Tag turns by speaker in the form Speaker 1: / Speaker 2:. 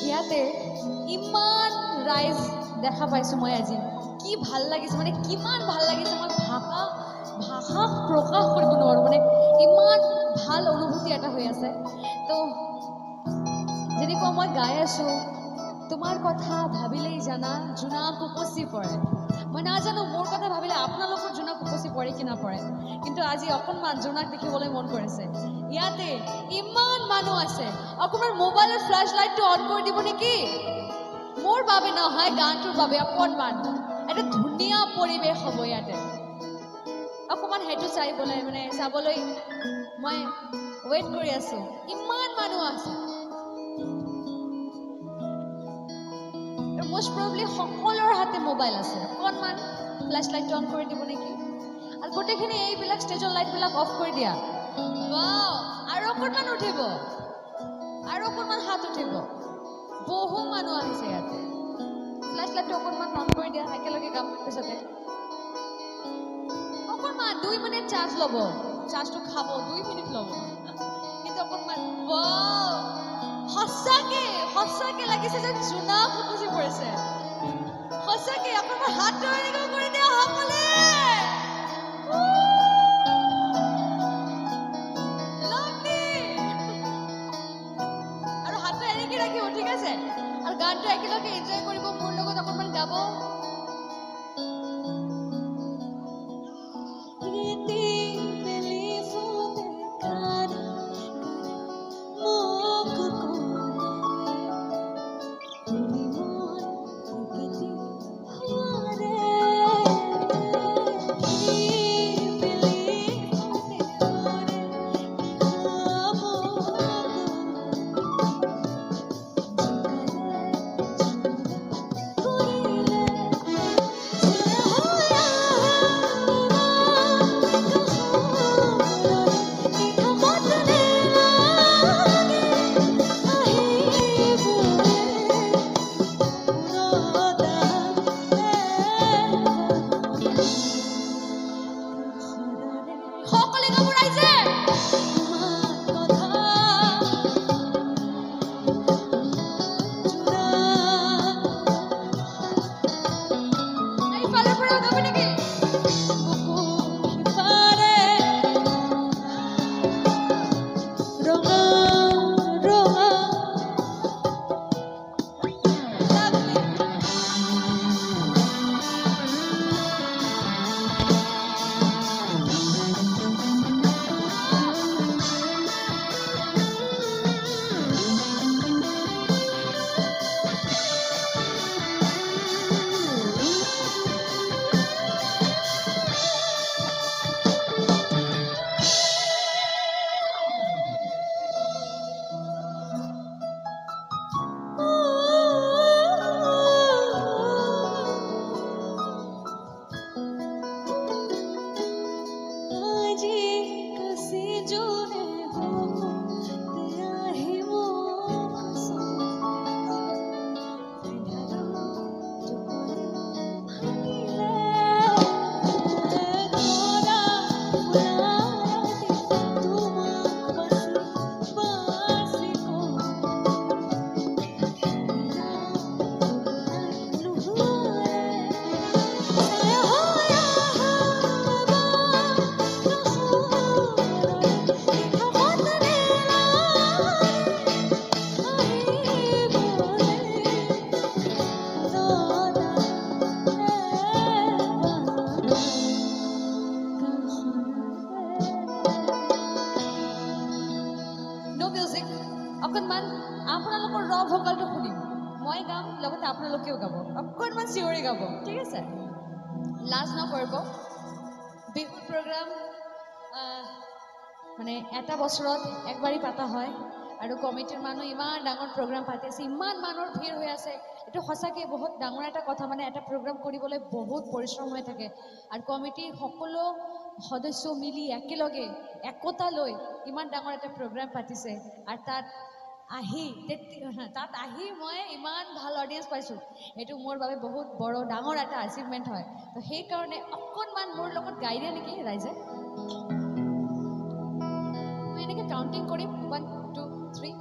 Speaker 1: ইয়াতে ইমান ৰাইজ দেখা পাইছোঁ মই আজি। কি ভাল লাগিছে মানে, কিমান ভাল লাগিছে, মই ভাষা প্ৰকাশ কৰিব নোৱাৰোঁ মানে, ইমান ভাল অনুভূতি এটা হৈ আছে। তো যেনেকুৱা মই গাই আছোঁ, তোমাৰ কথা ভাবিলেই জানা জোনাক উপচি পৰে। মই নাজানো মোৰ কথা ভাবিলে আপোনালোকৰ জোনাক উপচি পৰে কি নপৰে, কিন্তু আজি অকণমান জোনাক দেখিবলৈ মন কৰিছে। ইয়াতে ইমান মানুহ আছে, অকণমান মোবাইলৰ ফ্লেছ লাইটটো অন কৰি দিব নেকি? মোৰ বাবে নহয়, গানটোৰ বাবে অকণমান এটা ধুনীয়া পৰিৱেশ হ'ব ইয়াতে। অকণমান সেইটো চাবলৈ মই ৱেইট কৰি আছো। ইমান মানুহ আছে, মোষ্ট প্ৰবলি সকলোৰে হাতে মোবাইল আছে। অকণমান ফ্লেছ লাইটটো অন কৰি দিব নেকি? আৰু গোটেইখিনি এইবিলাক ষ্টেজৰ লাইটবিলাক অফ কৰি দিয়া। আৰু অকণমান উঠিব, আৰু অকণমান হাত উঠিব। বহু মানুহ আহিছে ইয়াতে। ফ্লেছ লাইটটো অকণমান অন কৰি দিয়া, একেলগে গাম পিছতে। অকণমান 2 মিনিট চাৰ্জ ল'ব, চাৰ্জটো খাব 2 মিনিট ল'ব, কিন্তু অকণমান সঁচাকে লাগিছে যেন জোনাক উপচি পৰিছে। সঁচাকে অকণমান হাতটো এনেকৈ কৰি দিয়া সকলোৱে। আৰু হাতটো এনেকৈ ৰাখিব, ঠিক আছে? আৰু গানটো একেলগে এনজয় কৰিব, মোৰ লগত অকণমান গাব। অকণমান আপোনালোকৰ ৰ ভোকালটো শুনিম, মই গাম, লগতে আপোনালোকেও গাব, অকণমান চিঞৰি গাব, ঠিক আছে? লাজ নকৰিব। বিহুৰ প্ৰগ্ৰাম মানে এটা বছৰত একবাৰেই পাতা হয়, আৰু কমিটিৰ মানুহ ইমান ডাঙৰ প্ৰগ্ৰাম পাতি আছে, ইমান মানুহৰ ভিৰ হৈ আছে। এইটো সঁচাকৈ বহুত ডাঙৰ এটা কথা, মানে এটা প্ৰগ্ৰাম কৰিবলৈ বহুত পৰিশ্ৰম হৈ থাকে, আৰু কমিটিৰ সকলো সদস্য মিলি একেলগে একতা লৈ ইমান ডাঙৰ এটা প্ৰগ্ৰাম পাতিছে। আৰু তাত আহি মই ইমান ভাল অডিয়েঞ্চ পাইছোঁ, এইটো মোৰ বাবে বহুত ডাঙৰ এটা এচিভমেণ্ট হয়। তো সেইকাৰণে অকণমান মোৰ লগত গাই দিয়ে নেকি ৰাইজে? মই এনেকৈ কাউণ্টিং কৰিম, 1 2 3